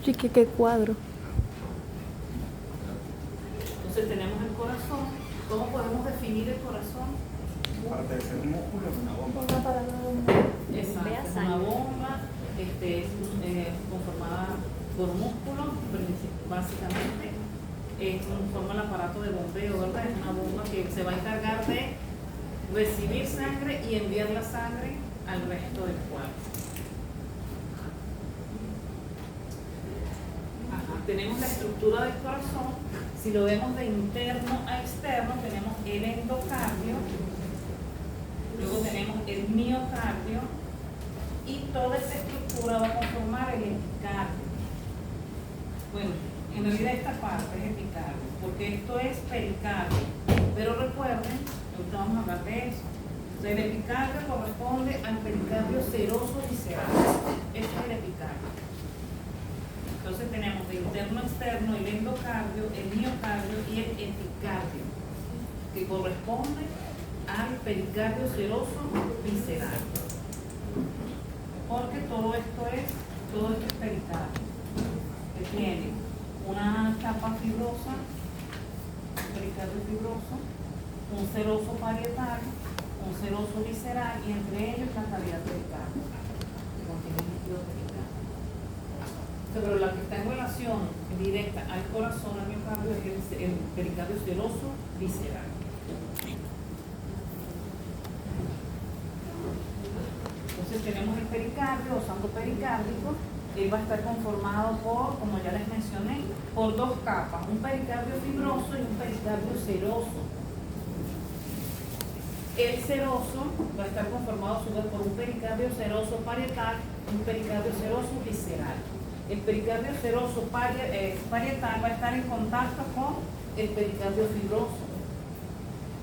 ¿Y qué cuadro? Entonces tenemos el corazón. ¿Cómo podemos definir el corazón? Aparte de ser un músculo, es una bomba. Exacto, es una bomba conformada por músculos, básicamente. Forma el aparato de bombeo, ¿verdad? Es una bomba que se va a encargar de recibir sangre y enviar la sangre al resto del cuerpo. Tenemos la estructura del corazón. Si lo vemos de interno a externo, tenemos el endocardio, luego tenemos el miocardio y toda esa estructura va a conformar el epicardio. Bueno, en realidad esta parte es epicardio, porque esto es pericardio, pero recuerden, ahorita vamos a hablar de eso. O sea, el epicardio corresponde al pericardio seroso visceral. Este es el epicardio. Entonces tenemos de interno a externo el endocardio, el miocardio y el epicardio, que corresponde al pericardio seroso visceral. Porque todo esto es pericardio, que tiene una capa fibrosa, un pericardio fibroso, un seroso parietal, un seroso visceral y entre ellos la cavidad pericardia, que contiene líquido pericardio. Pero la que está en relación directa al corazón, al miocardio, es el pericardio seroso visceral. Entonces tenemos el pericardio o santo pericárdico. Él va a estar conformado por, como ya les mencioné, por dos capas, un pericardio fibroso y un pericardio seroso. El seroso va a estar conformado a su vez por un pericardio seroso parietal y un pericardio seroso visceral. El pericardio seroso parietal va a estar en contacto con el pericardio fibroso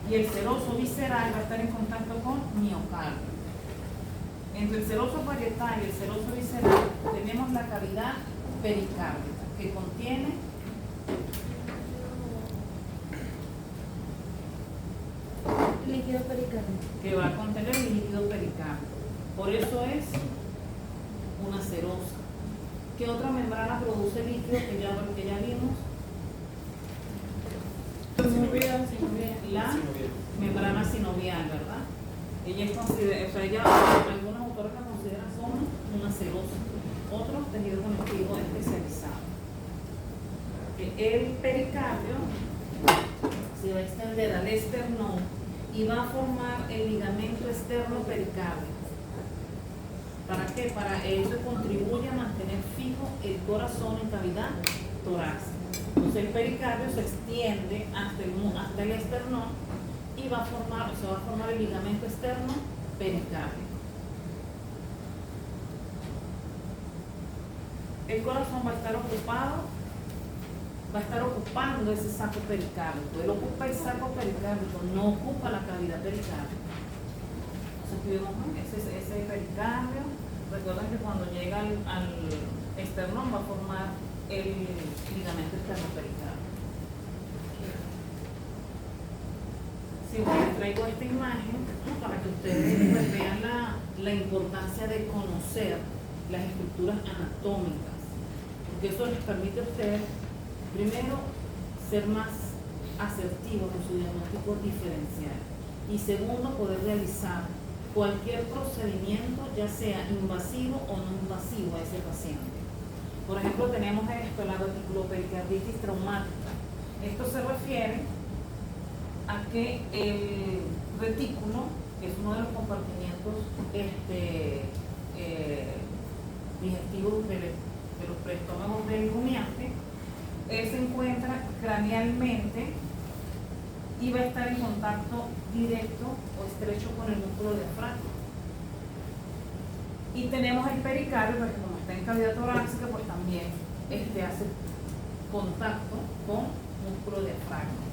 y el seroso visceral va a estar en contacto con miocardio. Entre el seroso parietal y el seroso visceral tenemos la cavidad pericárdica que contiene líquido pericárdico. Que va a contener el líquido pericárdico. Por eso es una serosa. ¿Qué otra membrana produce líquido que ya vimos? La membrana sinovial, ¿verdad? Ella es algunos autores la consideran como una serosa, otros tejido conectivo especializado. El pericardio se va a extender al esternón y va a formar el ligamento externo pericárdico. ¿Para qué? Para eso contribuye a mantener fijo el corazón en cavidad torácica. Entonces el pericardio se extiende hasta el esternón y se va a formar el ligamento externo pericárdico. El corazón va a estar ocupando ese saco pericárdico. Él ocupa el saco pericárdico, no ocupa la cavidad pericárdica. Ese pericardio, recuerden que cuando llega al esternón va a formar el ligamento externo pericárdico. Si les traigo esta imagen, ¿no?, para que ustedes pues vean la importancia de conocer las estructuras anatómicas, porque eso les permite a ustedes, primero, ser más asertivos en su diagnóstico diferencial y segundo, poder realizar cualquier procedimiento, ya sea invasivo o no invasivo a ese paciente. Por ejemplo, tenemos esto, la reticulopericarditis traumática. Esto se refiere a que el retículo, que es uno de los compartimientos digestivos de los preestómagos del rumiante, él se encuentra cranealmente y va a estar en contacto directo o estrecho con el músculo diafragma. Y tenemos el pericardio, porque como está en cavidad torácica, pues también hace contacto con músculo diafragma.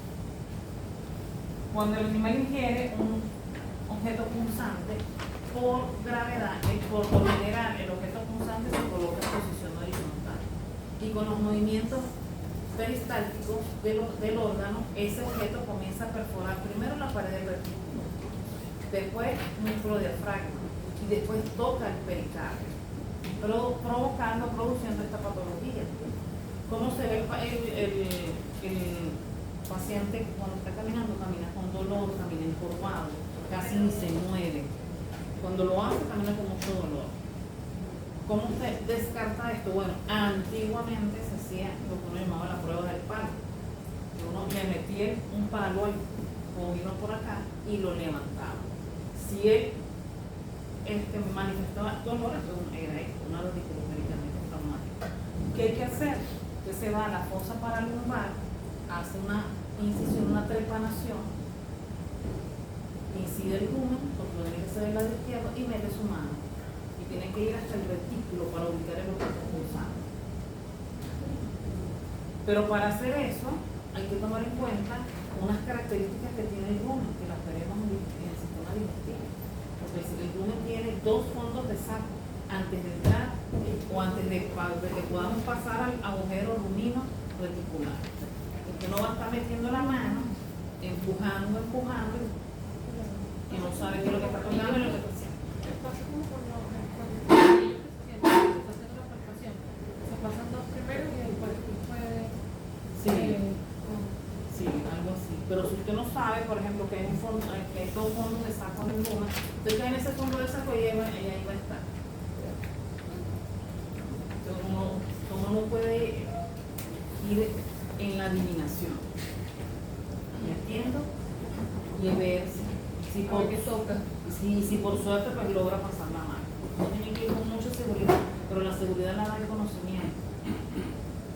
Cuando el animal ingiere un objeto punzante, por gravedad, por lo general, el objeto punzante se coloca en posición horizontal. Y con los movimientos peristálticos del órgano, ese objeto comienza a perforar primero la pared del retículo, después músculo diafragma y después toca el pericardio, produciendo esta patología. paciente cuando está caminando, camina con dolor, camina encorvado, casi ni se mueve. Cuando lo hace, camina con mucho dolor. ¿Cómo usted descarta esto? Bueno, antiguamente se hacía lo que uno llamaba la prueba del palo. Uno le metía un palo al bovino por acá y lo levantaba. Si él manifestaba dolor, era una radiculopericarditis traumática. ¿Qué hay que hacer? Usted se va a la fosa paralumbar, hace una incisión, una trepanación, incide el lumen, porque lo tiene que ser del lado izquierdo, y mete su mano. Y tiene que ir hasta el retículo para ubicar el objeto pulsado. Pero para hacer eso, hay que tomar en cuenta unas características que tiene el lumen, que las veremos en el sistema digestivo. Porque el lumen tiene dos fondos de saco, antes de entrar o antes de que podamos pasar al agujero lumino reticular. Porque no va a estar metiendo la mano, empujando, y no sabe qué es lo que está tocando y lo que está haciendo. Pasa como por los haciendo la palpación. Se pasan dos primero y después puede. Sí, algo así. Pero si usted no sabe, por ejemplo, que hay un fondo, que hay dos fondos de saco en el lumen, usted cae en ese fondo de saco y ahí va a estar. Entonces uno no puede ir en la adivinación. ¿Me entiendo? Y ver si por suerte pues logra pasar la mano. No tiene que ir con mucha seguridad, pero la seguridad la da el conocimiento.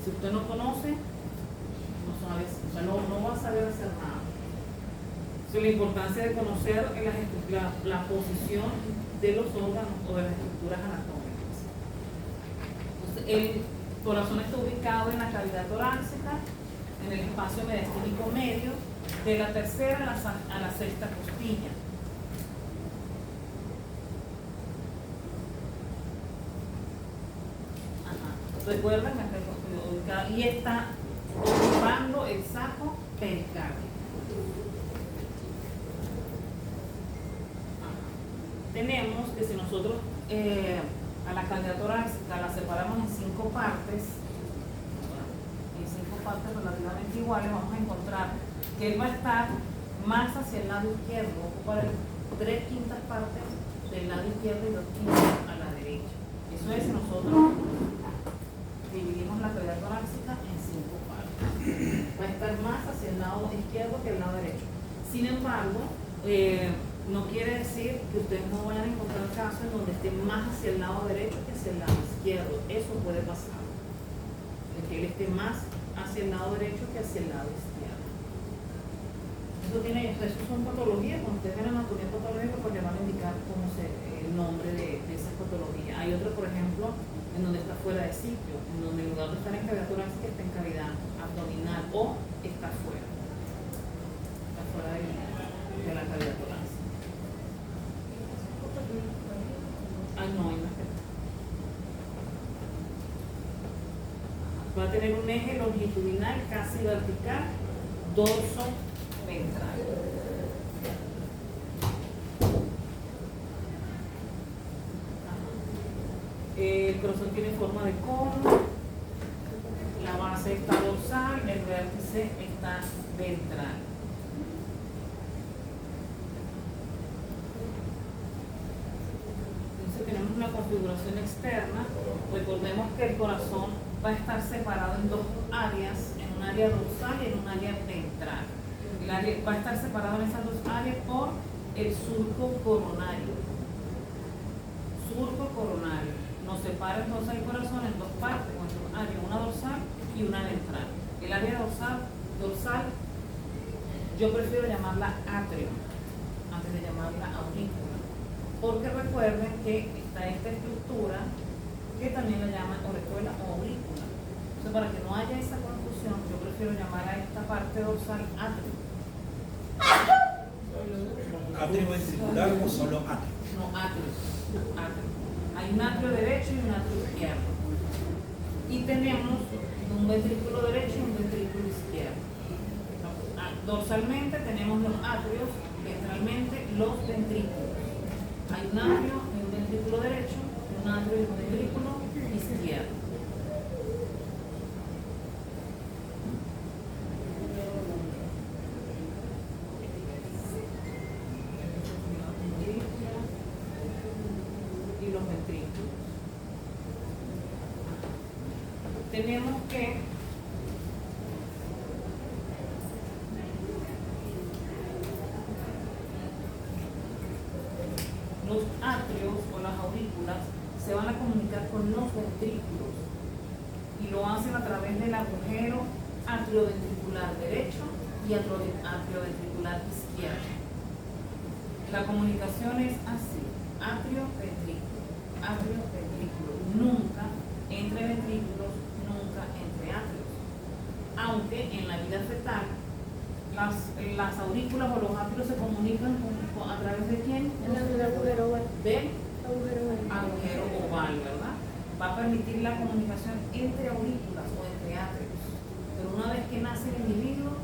Si usted no conoce, no sabe, o sea, no va a saber hacer nada. So, la importancia de conocer la posición de los órganos o de las estructuras anatómicas. Entonces, el corazón está ubicado en la cavidad torácica, en el espacio mediastínico medio, de la tercera a la sexta costilla. Recuerden que está ubicado y está ocupando el saco pericárdico. Tenemos que si nosotros a la cavidad torácica la separamos en 5 partes, relativamente iguales, vamos a encontrar que él va a estar más hacia el lado izquierdo, va a ocupar 3/5 partes del lado izquierdo y 2/5 a la derecha. Eso es si nosotros dividimos la cavidad torácica en 5 partes. Va a estar más hacia el lado izquierdo que el lado derecho. Sin embargo, no quiere decir que ustedes no vayan a encontrar casos en donde esté más hacia el lado derecho que hacia el lado izquierdo. Eso puede pasar. Que él esté más hacia el lado derecho que hacia el lado izquierdo. Eso son patologías. Cuando ustedes ven anatomía patológica, pues le van a indicar el nombre de esa patología. Hay otra, por ejemplo, en donde está fuera de sitio, en donde en lugar de estar en cavidad torácica está en cavidad abdominal o está fuera. Está fuera de la cavidad torácica. Ay, no, hay más que va a tener un eje longitudinal casi vertical, dorso ventral. El corazón tiene forma de cono, la base está dorsal, el vértice está ventral. Entonces tenemos una configuración externa. Recordemos que el corazón va a estar separado en 2 áreas, en un área dorsal y en un área ventral. Va a estar separado en esas 2 áreas por el surco coronario. Surco coronario. Nos separa entonces el corazón en 2 partes, en 2 áreas, una dorsal y una ventral. El área dorsal yo prefiero llamarla atrio antes de llamarla aurícula, porque recuerden que está esta estructura que también la llaman orejuela o aurícula. Entonces, para que no haya esa confusión, yo prefiero llamar a esta parte dorsal atrio. ¿Atrio es singular o solo atrio? No, atrio. Hay un atrio derecho y un atrio izquierdo. Y tenemos un ventrículo derecho y un ventrículo izquierdo. Dorsalmente tenemos los atrios, ventralmente los ventrículos. Hay un atrio y un ventrículo derecho, un atrio y un ventrículo izquierdo. tenemos que los atrios o las aurículas se van a comunicar con los ventrículos y lo hacen a través del agujero atrioventricular derecho y atrioventricular izquierdo. La comunicación es así: atrio-ventrículo, atrio-ventrículo, nunca entre ventrículos, nunca entre atrios. Aunque en la vida fetal las aurículas o los atrios se comunican a través de quién? El agujero oval. Del Agujero oval. agujero oval, ¿verdad? Va a permitir la comunicación entre aurículas o entre atrios. Pero una vez que nace el individuo,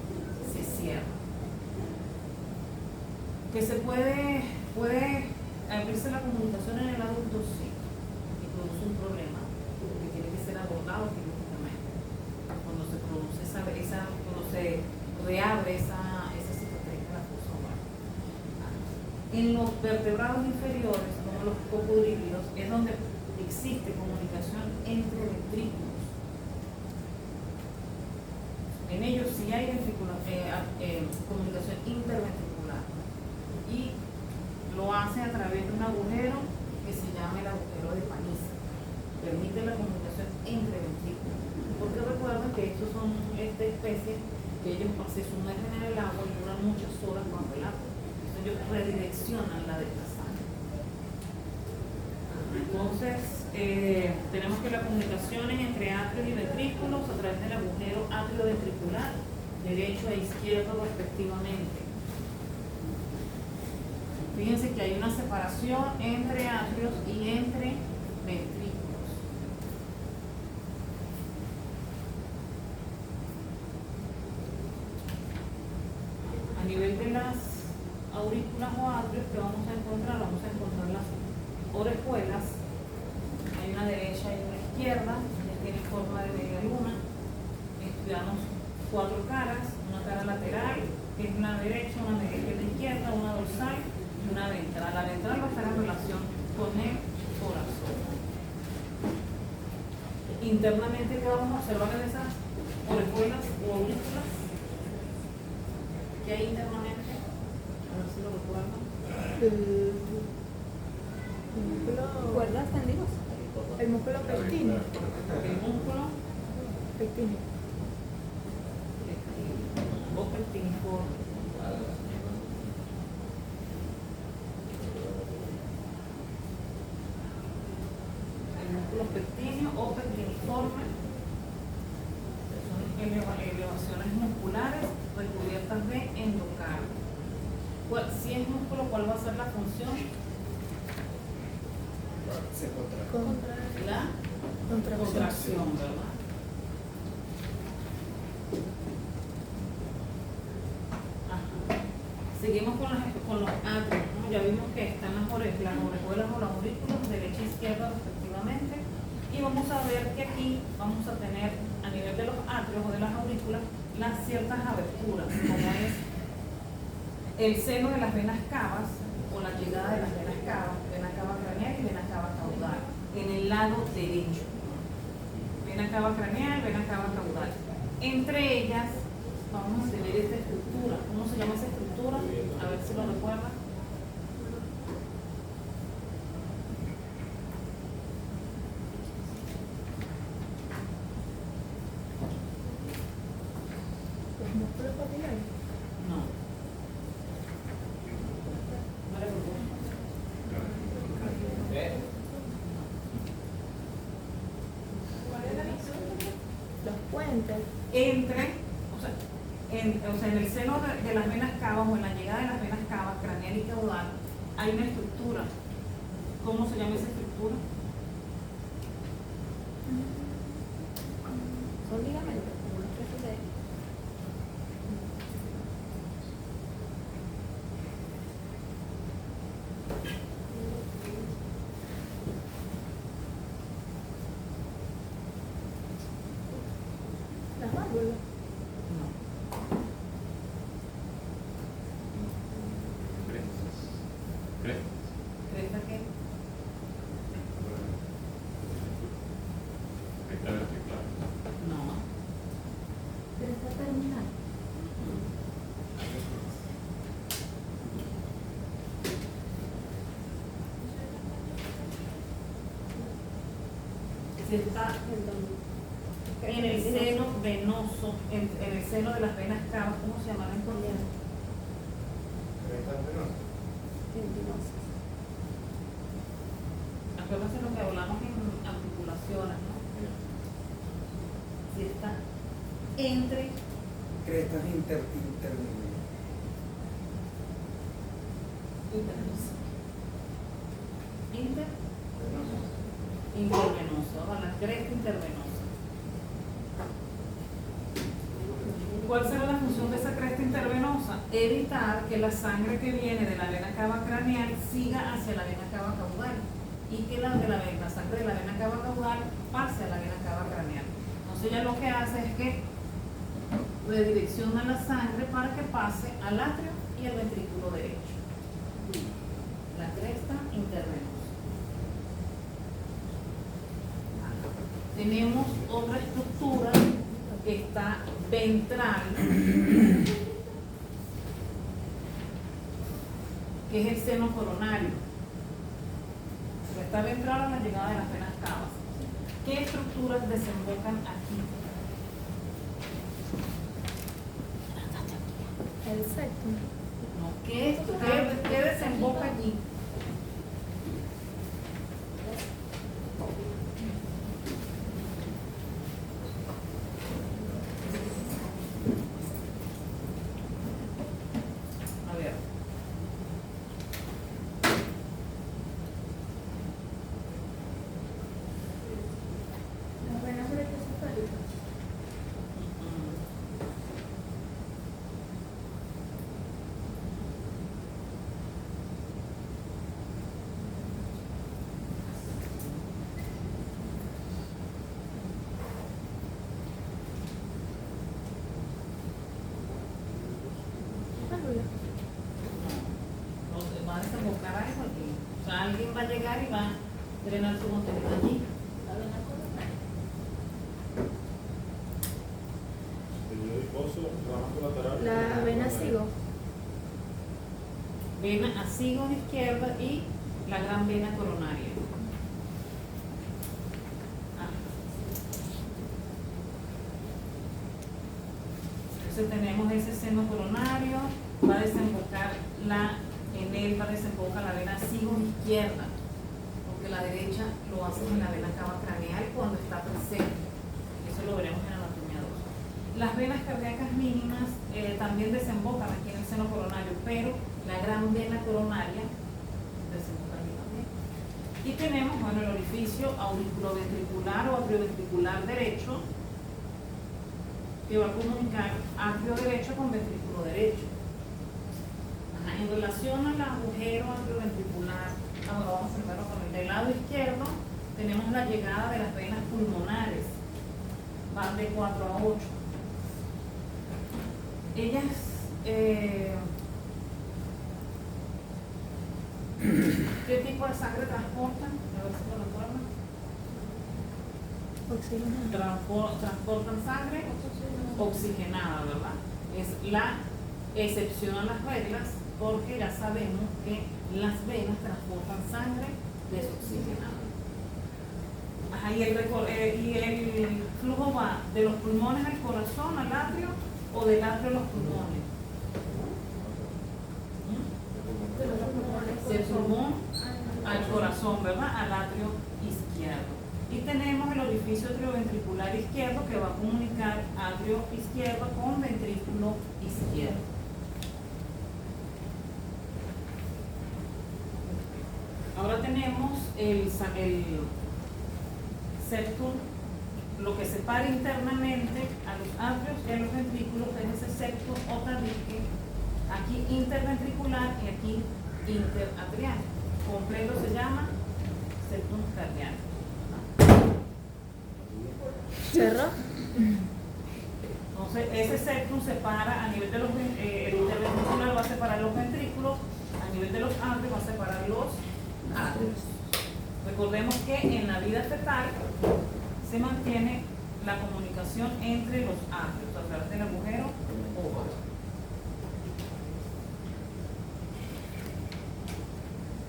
se cierra. Que se puede abrirse la comunicación en el adulto, sí, y produce un problema que tiene que ser abordado quirúrgicamente. Cuando se produce cuando se reabre esa cicatriz de la fosa oval. En los vertebrados inferiores, como los cocodrilos, es donde existe comunicación entre ventrículos. En ellos sí hay comunicación interventricular y lo hace a través de un agujero que se llama el agujero de Paniza. Permite la comunicación entre ventrículos. Porque recuerden que estos son esta especie que ellos se sumergen en el agua y duran muchas horas bajo el agua. Entonces ellos redireccionan la desplazada. Entonces, tenemos que la comunicación es entre atrios y ventrículos a través del agujero atrioventricular, derecho e izquierdo respectivamente. Fíjense que hay una separación entre atrios y entre ventrículos. A nivel de las aurículas o atrios que vamos a encontrar las orejuelas. Hay una derecha y una izquierda, que tiene forma de media luna. Estudiamos 4 caras, una cara lateral, que es la derecha, una derecha y la izquierda, una dorsal y una ventral. La ventral va a estar en relación con el corazón. Internamente, ¿qué vamos a observar en esas orejuelas o aurículas? ¿Qué hay internamente? A ver si lo recuerdan. ¿Cuerdas tendidas? El músculo pectíneo. El músculo Pectíneo. o pectiniforme. El músculo pectíneo o pectiniforme son elevaciones musculares recubiertas de endocardio. Si es músculo, ¿cuál va a ser la función? Se contrae. La contracción, ¿verdad? Ajá. Seguimos con los atrios, ¿no? Ya vimos que están las orejuelas o los aurículos, derecha e izquierda respectivamente. Y vamos a ver que aquí vamos a tener a nivel de los atrios o de las aurículas las ciertas aberturas, como es el seno de las venas cavas o la llegada de las venas cavas, vena cava craneal y vena cava caudal, en el lado derecho. Vena cava craneal, vena cava caudal. Entre ellas vamos a tener esta estructura. ¿Cómo se llama esa estructura? A ver si lo recuerdan. Los músculos papilares. No. No le preocupo. Los puentes. En el seno de las venas cavas o en la llegada de las venas cavas, craneal y caudal, hay una estructura. ¿Cómo se llama esa estructura? Son ligamentos, como los que se ven. Las válvulas. No. ¿Cresta qué? abdominal. Si está en el seno venoso, en el seno de las venas cavas, ¿cómo se llama en coreano? Crestas venosas. Acuérdense lo que hablamos en articulaciones, ¿no? Si está entre Crestas intervenoso, la cresta intervenosa. ¿Cuál será la función de esa cresta intervenosa? Evitar que la sangre que viene de la vena cava craneal siga hacia la vena cava caudal y que la sangre de la vena cava caudal pase a la vena cava craneal. Entonces ella lo que hace es que redirecciona la sangre para que pase al atrio y al ventrículo derecho. La cresta intervenosa. Tenemos otra estructura que está ventral, que es el seno coronario. Está ventral a la llegada de las venas cavas. ¿Qué estructuras desembocan aquí? El septum. No, ¿qué desemboca allí? A ver. Las venas brachiocepálicas. Va a desembocar algo aquí. O sea, alguien va a llegar y va a drenar su contenido allí. La vena sigo. Vena asigo izquierda y la gran vena coronaria. Entonces tenemos ese seno coronario, va a desembocar en él va a desembocar la vena asigo izquierda, porque la derecha lo hace en la vena cava craneal cuando está presente. Eso lo veremos en anatomía 2. Las venas cardíacas mínimas también desembocan aquí en el seno coronario, pero la gran vena coronaria desemboca aquí también. Y tenemos, bueno, el orificio auriculoventricular o atrioventricular derecho, que va a comunicar atrio derecho con ventrículo derecho. En relación al agujero atrioventricular, bueno, vamos primero con el del lado izquierdo, tenemos la llegada de las venas pulmonares, van de 4 a 8. Ellas, ¿qué tipo de sangre transportan? A ver si me lo acuerdan. Oxigenada. Transportan sangre oxigenada, ¿verdad? Es la excepción a las reglas, porque ya sabemos que las venas transportan sangre desoxigenada. Y el flujo va de los pulmones al corazón, al atrio, o del atrio a los pulmones. Del pulmón al corazón, ¿verdad? Al atrio izquierdo. Y tenemos el orificio atrioventricular izquierdo que va a comunicar atrio izquierdo con ventrículo izquierdo. Ahora tenemos el septum, lo que separa internamente a los atrios y a los ventrículos, es ese septum o tabique, aquí interventricular y aquí interatrial. Completo se llama septum cardiaco. ¿Cerro? Entonces, ese septum separa a nivel de los el interventricular va a separar los ventrículos, a nivel de los atrios va a separar los atrios. Recordemos que en la vida fetal se mantiene la comunicación entre los arterios a través del agujero óvalo.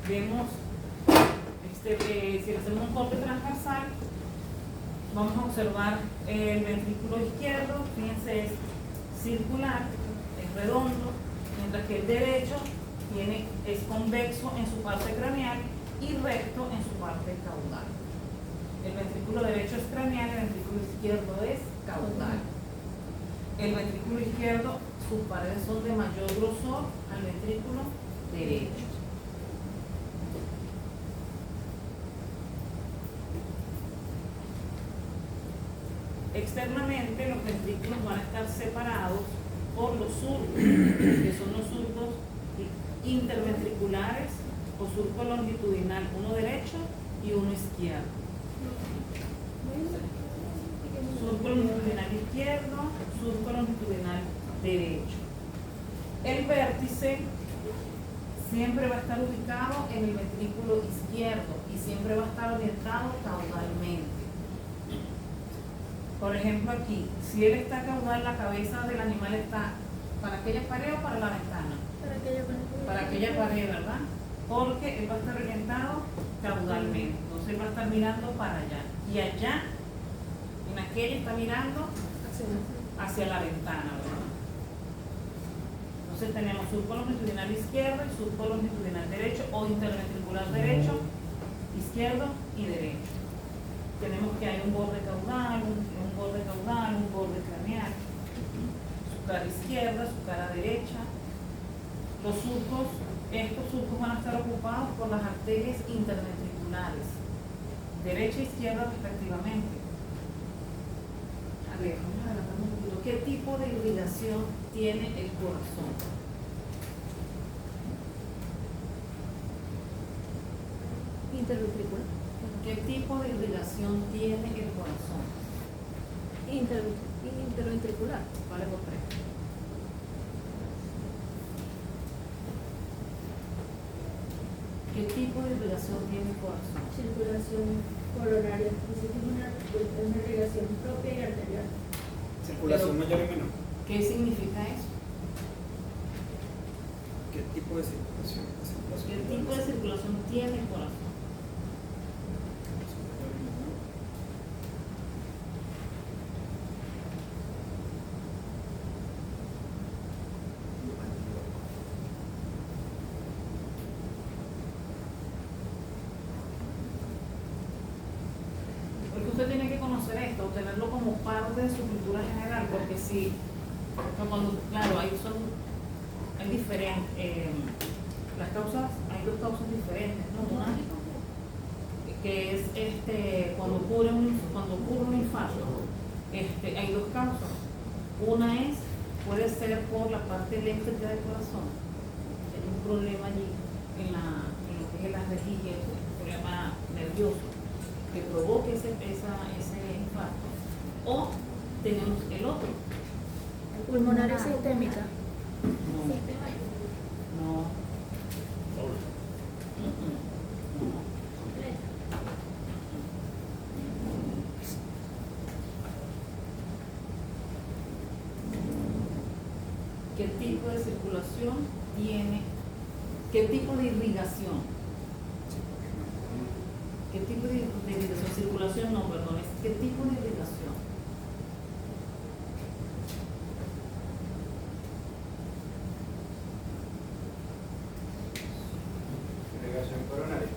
Vemos, si le hacemos un corte transversal, vamos a observar el ventrículo izquierdo, fíjense, es circular, es redondo, mientras que el derecho es convexo en su parte craneal y recto en su parte caudal. El ventrículo derecho es craneal, el ventrículo izquierdo es caudal. El ventrículo izquierdo, sus paredes son de mayor grosor al ventrículo derecho. Externamente, los ventrículos van a estar separados por los surcos, que son los surcos interventriculares o surco longitudinal, uno derecho y uno izquierdo. Surco longitudinal izquierdo, surco longitudinal derecho. El vértice siempre va a estar ubicado en el ventrículo izquierdo y siempre va a estar orientado caudalmente. Por ejemplo, aquí, si él está caudal, la cabeza del animal está para aquella pared o para la ventana. Para aquella pared, ¿verdad? Porque él va a estar orientado caudalmente. Entonces él va a estar mirando para allá. Y allá, en aquella, está mirando hacia la ventana, ¿verdad? Entonces tenemos surco longitudinal izquierdo y surco longitudinal derecho o interventricular derecho, izquierdo y derecho. Tenemos que hay un borde caudal, un borde craneal, su cara izquierda, su cara derecha. Los surcos, estos surcos van a estar ocupados por las arterias interventriculares, derecha e izquierda respectivamente. A ver, vamos a adelantar un poquito. ¿Qué tipo de irrigación tiene el corazón? Interventricular. ¿Qué tipo de irrigación tiene el corazón? Interventricular. Vale por 3. ¿Qué tipo de irrigación tiene el corazón? Circulación coronaria. Dice que es una irrigación propia y arterial. Circulación mayor y menor. ¿Qué significa eso? ¿Qué tipo de circulación? ¿Qué tipo de circulación tiene el corazón? Porque usted tiene que conocer esto, tenerlo como parte de su cultura general, porque si, claro, hay diferentes, las causas, hay dos causas diferentes, ¿no? Una que es cuando ocurre un infarto, hay dos causas. Una puede ser por la parte eléctrica del corazón, hay un problema allí en lo que es las rejillas, un problema nervioso que provoque ese infarto. O tenemos el otro. Pulmonar y sistémica. No. ¿Qué tipo de circulación tiene? ¿Qué tipo de irrigación? ¿Qué tipo de irrigación? Circulación no, perdón, es ¿qué tipo de irrigación? Irrigación coronaria.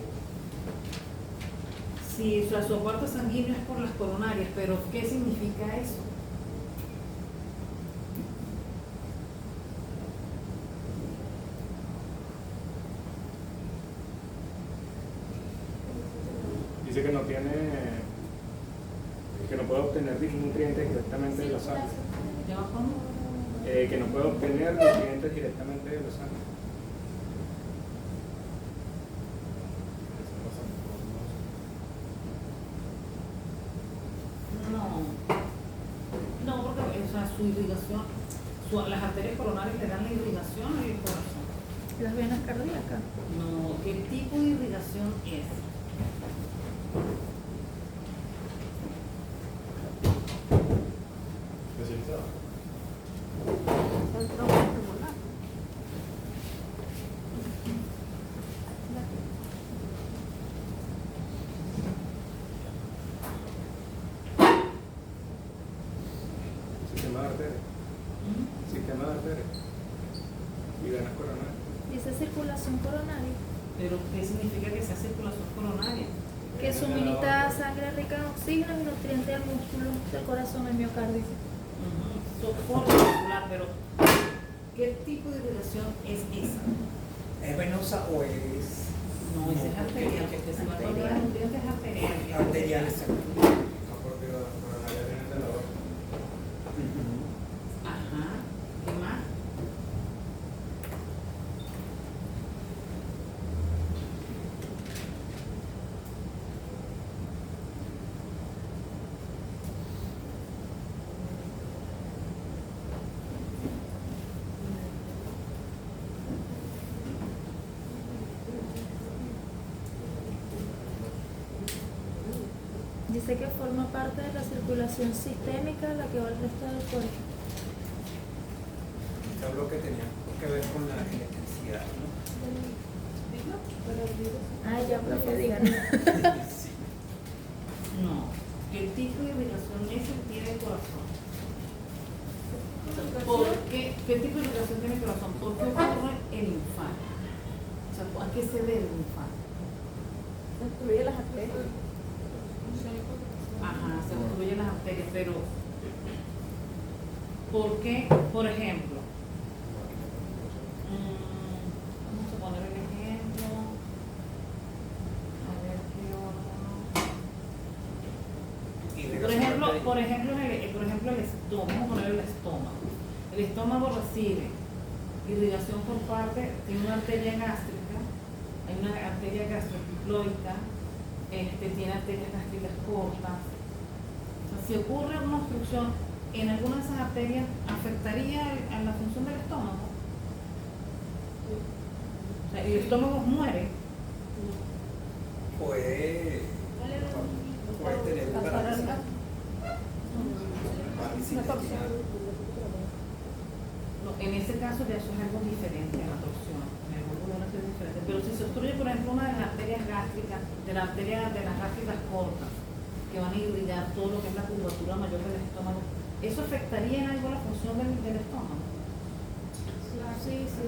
Sí, o sea, su aporte sanguíneo es por las coronarias, pero ¿qué significa eso? Dice que no puede obtener nutrientes directamente de la sangre. ¿Ya va cómo? Que no puede obtener nutrientes directamente de la sangre. No, porque o sea, su irrigación, las arterias coronarias le dan la irrigación al corazón. Las venas cardíacas. No, ¿qué tipo de irrigación es? Centro vestibular. Sistema de arterias. Sistema de arterias. Y venas coronarias. Dice circulación coronaria, Pero, ¿qué significa que sea circulación coronaria? que suministra sangre rica en oxígeno y nutrientes al músculo del corazón, el miocardio. Soporte muscular, pero ¿qué tipo de irrigación es esa? ¿Es venosa o es No, esa es arterial, porque se va a tomar nutrientes arteriales. arterial? Exacto. No, porque la coronaria viene de la otra. Ajá. ¿Qué más? Dice que forma parte de la circulación sistémica la que va al resto del cuerpo. Yo lo que tenía que ver con la electricidad, ¿no? Ah, ya, profe, digan. Sí. No. ¿Qué tipo de irrigación tiene el corazón? ¿Qué tipo de irrigación tiene el corazón? ¿Por qué ocurre el infarto? O sea, ¿a qué se debe el infarto? Destruye las arterias. Ajá, se obstruyen las arterias, pero ¿por qué? Por ejemplo, vamos a poner el ejemplo, a ver qué otro. Por ejemplo, el estómago, vamos a poner el estómago. El estómago recibe irrigación por parte de una arteria gástrica, hay una arteria gastroepiploica, tiene arterias gástricas cortas. O sea, si ocurre una obstrucción en alguna de esas arterias, ¿afectaría a la función del estómago? O sea, el estómago muere. Puede tener un parálisis. Parálisis intestinal. No, en ese caso ya eso es algo diferente a la torsión. En el volumen es diferente. Pero si se obstruye, por ejemplo, una de las arterias gástricas, de las gástricas cortas, que van a irrigar todo lo que es la curvatura mayor del estómago, ¿eso afectaría en algo la función del estómago? Sí, sí,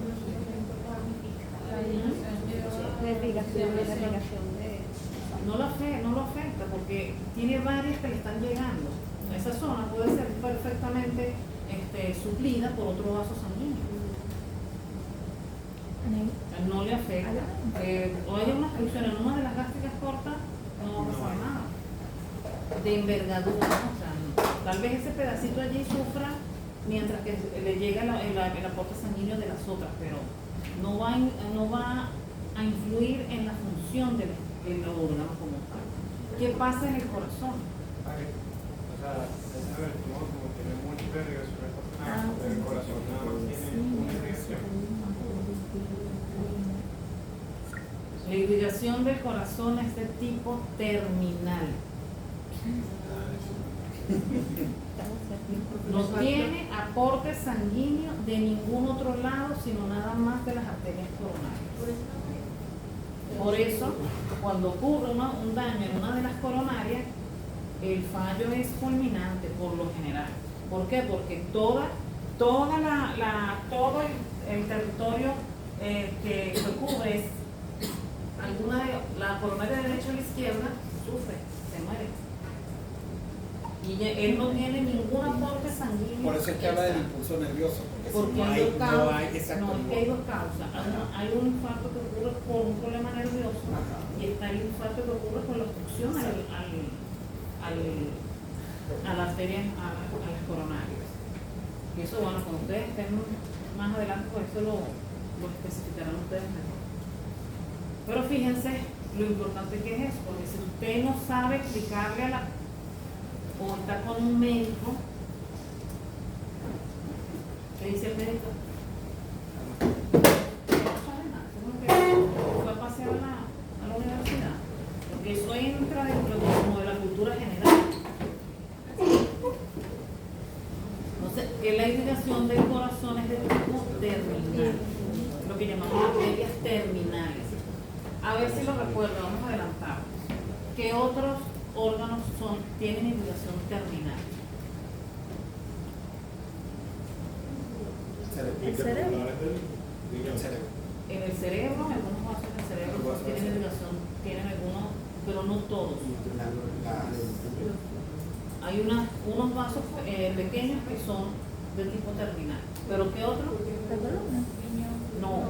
La irrigación de... No lo afecta porque tiene varias que le están llegando. Esa zona puede ser perfectamente suplida por otro vaso sanguíneo. No le afecta. O hay una obstrucción en una de las gástricas cortas, no va a pasar nada. De envergadura, ¿no? O sea, tal vez ese pedacito allí sufra mientras que le llega el aporte sanguíneo de las otras, pero no va a influir en la función del órgano como tal. ¿Qué pasa en el corazón? O sea, el estómago como tiene múltiples irrigaciones coronarias, el corazón nada más tiene una irrigación. La irrigación del corazón es de tipo terminal. No tiene aporte sanguíneo de ningún otro lado, sino nada más de las arterias coronarias. Por eso, cuando ocurre un daño en una de las coronarias, el fallo es fulminante por lo general. ¿Por qué? Porque todo el territorio que cubre es alguna de la coronaria derecha o la izquierda, sufre, se muere. Y él no tiene ningún aporte sanguíneo. Por eso es que habla del impulso nervioso, porque si Hay dos causas. no hay, exacto, No, es que hay dos causas. Hay un infarto que ocurre por un problema nervioso y está el infarto que ocurre por la obstrucción a la arteria, a las coronarias. Y eso, bueno, cuando ustedes estén más adelante, pues eso lo especificarán ustedes mejor. Pero fíjense lo importante que es eso, porque si usted no sabe explicarle o está con un médico, ¿qué dice el médico? No sabe nada, seguro que fue a pasear a la universidad, porque eso entra dentro como de la cultura general. No que la irrigación del corazón es de tipo terminal, lo que llamamos arterias terminales. A ver si lo recuerdo, vamos a adelantar. ¿Qué otros órganos tienen irrigación terminal? El cerebro. El cerebro. En el cerebro, algunos vasos del cerebro tienen irrigación, tienen algunos, pero no todos. Hay unos vasos pequeños que son de tipo terminal. ¿Pero qué otro? La columna. No.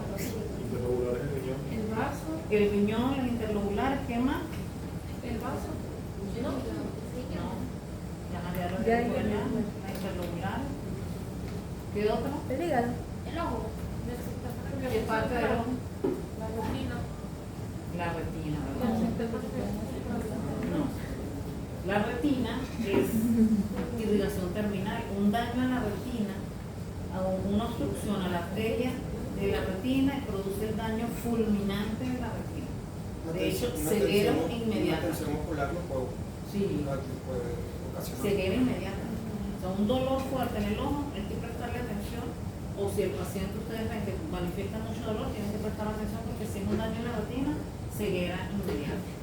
Interlobulares del riñón. El vaso, El riñón, los interlobulares, ¿qué más? el vaso. No. No. Ya lo Ya, digo, ya, ya. las interlobulares. ¿Qué otro? El hígado. El ojo. Necesita ¿Qué parte del ojo? La retina. La retina, La ¿verdad? No. La retina es irrigación terminal. Un daño a la retina, una obstrucción a la arteria de la retina produce el daño fulminante de la retina. De hecho, ceguera inmediata. Una tensión ocular no puede, Sí, puede ocasionar. ceguera inmediata. O sea, un dolor fuerte en el ojo, hay que prestarle atención. O si el paciente ustedes ven que manifiesta mucho dolor, tienen que prestar atención porque si es un daño en la retina, ceguera inmediata.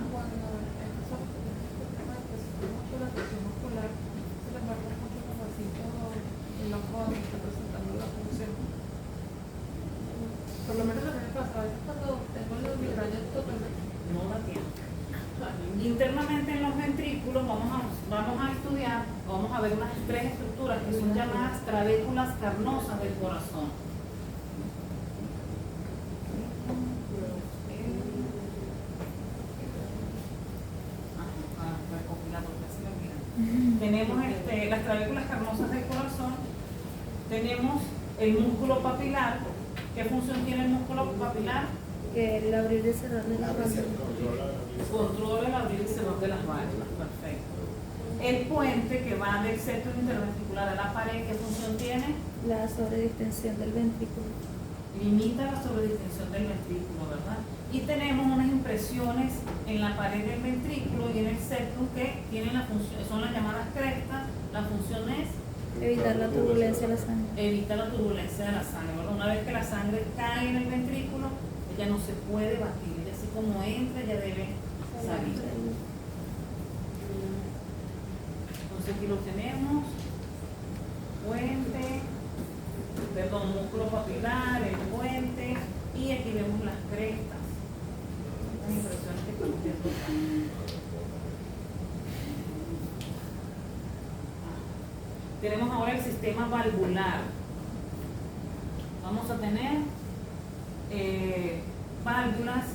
Cuando empezó este tema de que se mucho la tensión muscular, se le marca mucho los vasitos en los ojos que está presentando la función. Por lo menos a mí me pasa, a veces cuando tengo los migrañas totalmente. No da tiempo. Internamente en los ventrículos vamos a estudiar, vamos a ver unas tres estructuras que son llamadas trabéculas carnosas del corazón. Tenemos las trabéculas carnosas del corazón, tenemos el músculo papilar. ¿Qué función tiene el músculo papilar? Que el abrir y cerrar de la válvula. Controla el abrir y cerrar de las válvulas. Perfecto. El puente que va del septo interventricular a la pared, ¿qué función tiene? La sobredistensión del ventrículo. Limita la sobredistensión del ventrículo, ¿verdad? Y tenemos unas impresiones en la pared del ventrículo y en el septum que tienen la función, son las llamadas crestas. La función es Evitar la turbulencia de la sangre. evita la turbulencia de la sangre, ¿verdad? Una vez que la sangre cae en el ventrículo, ella no se puede batir, ella así como entra, ella debe salir. Entonces aquí lo tenemos, músculo papilar, el puente, y aquí vemos las crestas, las impresiones que estamos viendo acá. Tenemos ahora el sistema valvular. Vamos a tener válvulas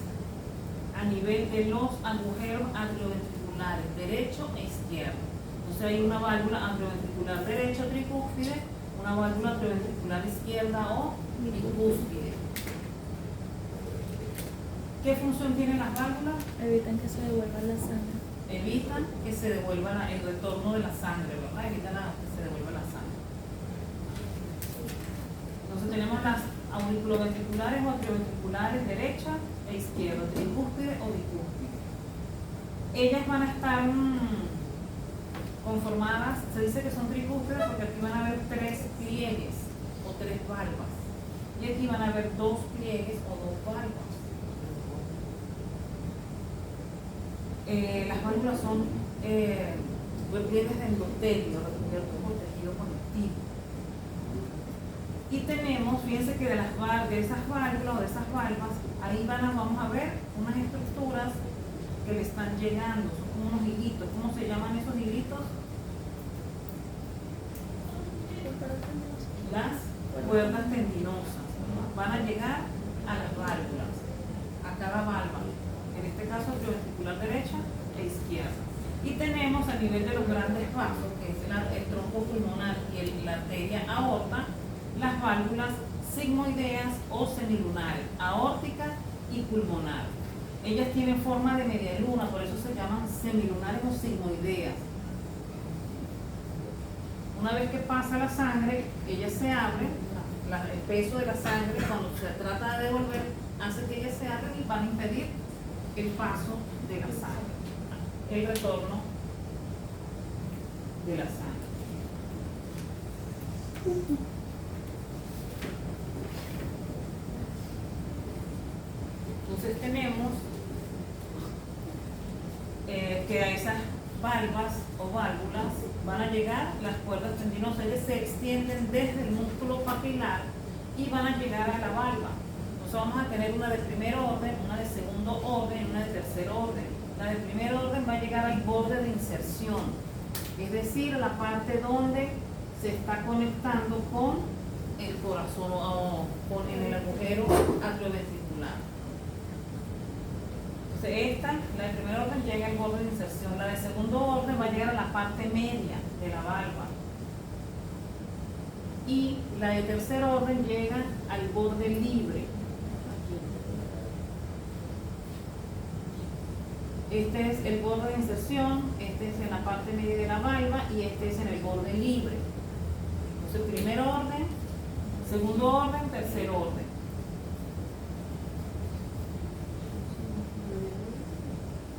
a nivel de los agujeros atrioventriculares, derecho e izquierdo. Entonces hay una válvula atrioventricular derecho tricúspide, una válvula atrioventricular izquierda o bicúspide. ¿Qué función tienen las válvulas? Evitan que se devuelva la sangre. Evitan que se devuelva el retorno de la sangre, ¿verdad? Evitan que se devuelva la sangre. Entonces tenemos las auriculoventriculares o atrioventriculares derecha e izquierda, tricúspide o bicúspide. Ellas van a estar conformadas, se dice que son tricúspides porque aquí van a haber 3 pliegues o 3 valvas. Y aquí van a haber 2 pliegues o 2 valvas. Las válvulas son pliegues de endotelio, recubiertos por tejido conectivo. Y tenemos, fíjense que de esas válvulas o de esas valvas, ahí vamos a ver unas estructuras que le están llegando, son como unos hilitos. ¿Cómo se llaman esos hilitos? Las cuerdas tendinosas. Van a llegar a las válvulas, a cada válvula. En este caso atrioventricular derecha e izquierda. Y tenemos a nivel de los grandes vasos, que es el tronco pulmonar y la arteria aorta, las válvulas sigmoideas o semilunares, aórtica y pulmonar. Ellas tienen forma de media luna, por eso se llaman semilunares o sigmoideas. Una vez que pasa la sangre, ellas se abren, el peso de la sangre cuando se trata de devolver hace que ellas se abren y van a impedir el paso de la sangre. el retorno de la sangre. Entonces tenemos que a esas valvas o válvulas van a llegar las cuerdas tendinosas, ellas se extienden desde el músculo papilar y van a llegar a la valva. Entonces vamos a tener una de primer orden, una de segundo orden y una de tercer orden. La de primer orden va a llegar al borde de inserción, es decir, a la parte donde se está conectando con el corazón o con en el agujero atrioventricular. Entonces esta, la de primer orden, llega al borde de inserción. La de segundo orden va a llegar a la parte media de la valva. Y la de tercer orden llega al borde libre. Este es el borde de inserción, este es en la parte media de la valva y este es en el borde libre. Entonces, primer orden, segundo orden, tercer orden.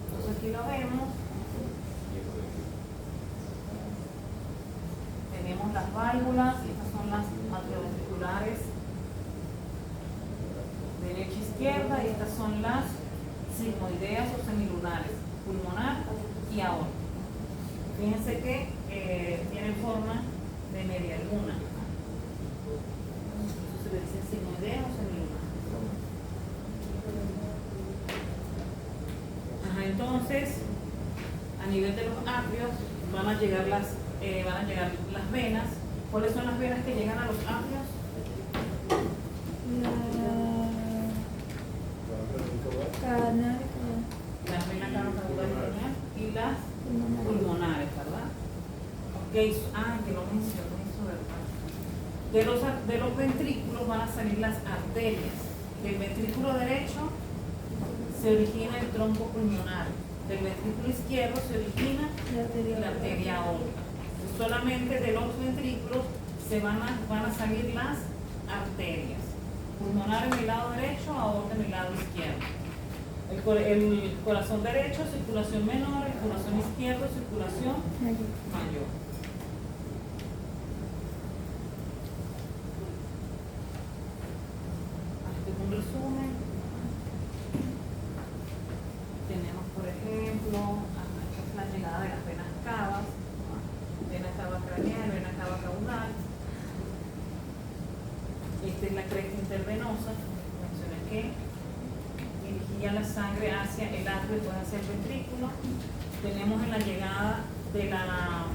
Entonces aquí lo vemos. Tenemos las válvulas, y estas son las atrioventriculares derecha e izquierda, y estas son las sigmoideas o semilunares, pulmonar y aorta. Fíjense que tienen forma de media luna. Entonces se le dice sigmoidea o semilunar. Ajá, entonces, a nivel de los atrios van a llegar las venas. ¿Cuáles son las venas que llegan a los atrios? Las venas cava caudal y las pulmonares, ¿verdad? Okay. Que lo mencioné eso, ¿verdad? De los ventrículos van a salir las arterias. Del ventrículo derecho se origina el tronco pulmonar. Del ventrículo izquierdo se origina la arteria aorta. Solamente de los ventrículos van a salir las arterias. Pulmonar en el lado derecho, aorta en el lado izquierdo. El corazón derecho, circulación menor, el corazón izquierdo, circulación mayor. Este es un resumen. Tenemos, por ejemplo, esta es la llegada de las venas cavas, vena cava craneal, vena cava caudal. Esta es la cresta intervenosa, mencioné que dirigía la sangre hacia el atrio y después hacia el ventrículo. Tenemos en la llegada de la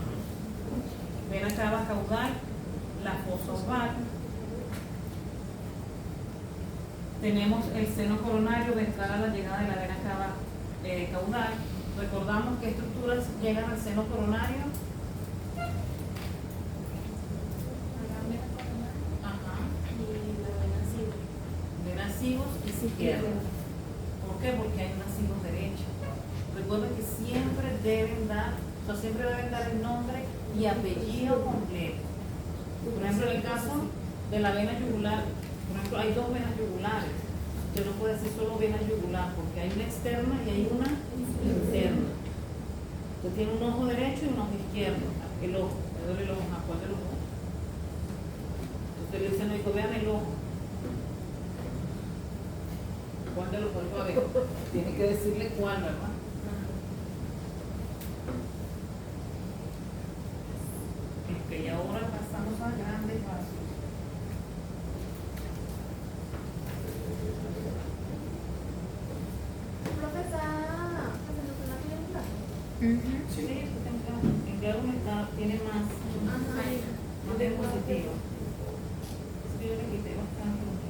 vena cava caudal la fosa oval. Tenemos el seno coronario ventral a la llegada de la vena cava caudal. Recordamos qué estructuras llegan al seno coronario. Venas izquierdos. ¿Por qué? Porque hay nacivos derechos. Recuerden que siempre deben dar el nombre y apellido completo. Por ejemplo, en el caso de la vena yugular, por ejemplo, hay dos venas yugulares. Usted no puede decir solo vena yugular porque hay una externa y hay una interna. Usted tiene un ojo derecho y un ojo izquierdo. El ojo, le duele el ojo, ¿a cuál de los ojos? Usted le dice al médico, vean el ojo. ¿Cuál de los vuelvo a ver? Tiene que decirle cuál, ¿verdad? Y ahora pasamos a grandes vasos. Profesora, ¿no tiene un plato? Sí, en claro tiene más diapositivas. Sí, yo le quité bastante.